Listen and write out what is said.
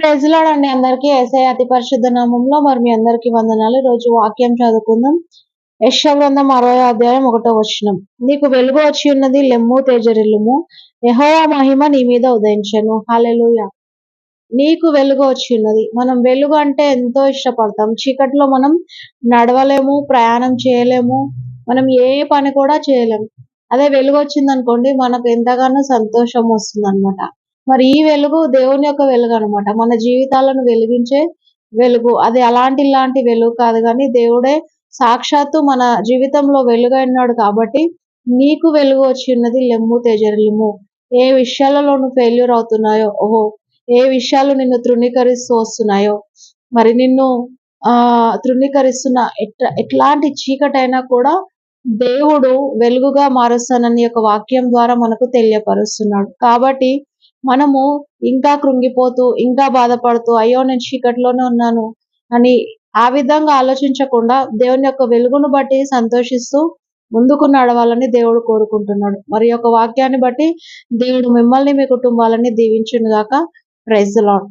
Praise lord అండి అందరికీ. యేసయ్య అతి పరిశుద్ధ నామంలో మరి మీ అందరికీ వందనాలు. ఈరోజు వాక్యం చదువుకుందాం. యెషయా గ్రంథం 60వ అధ్యాయం 1వ వచనం. నీకు వెలుగు వచ్చి ఉన్నది, లెమ్ము తేజరిల్లుము, యెహోవా మహిమ నీ మీద ఉదయించెను. హల్లెలూయా. నీకు వెలుగు వచ్చి ఉన్నది. మనం వెలుగు అంటే ఎంతో ఇష్టపడతాం. చీకట్లో మనం నడవలేము, ప్రయాణం చేయలేము, మనం ఏ పని కూడా చేయలేము. అదే వెలుగు వచ్చిందనుకోండి మనకు ఎంతగానో సంతోషం వస్తుందన్నమాట. మరి ఈ వెలుగు దేవుని యొక్క వెలుగు అనమాట. మన జీవితాలను వెలిగించే వెలుగు. అది అలాంటి ఇలాంటి వెలుగు కాదు గానీ దేవుడే సాక్షాత్తు మన జీవితంలో వెలుగై ఉన్నాడు కాబట్టి నీకు వెలుగు వచ్చి ఉన్నది, లెమ్ము తేజరిల్లుము. ఏ విషయాలలో నువ్వు ఫెయిల్యూర్ అవుతున్నాయో, ఏ విషయాలు నిన్ను తృణీకరిస్తూ వస్తున్నాయో, మరి నిన్ను తృణీకరిస్తున్న ఎట్లాంటి చీకటైనా కూడా దేవుడు వెలుగుగా మారుస్తానని యొక్క వాక్యం ద్వారా మనకు తెలియపరుస్తున్నాడు. కాబట్టి మనము ఇంకా కృంగిపోతూ, ఇంకా బాధపడుతూ, అయ్యో నేను చీకటిలోనే ఉన్నాను అని ఆ విధంగా ఆలోచించకుండా దేవుని యొక్క వెలుగును బట్టి సంతోషిస్తూ ముందుకు నడవాలని దేవుడు కోరుకుంటున్నాడు. మరి యొక్క వాక్యాన్ని బట్టి దేవుడు మిమ్మల్ని, మీ కుటుంబాలని దీవించును గాక. Praise the lord.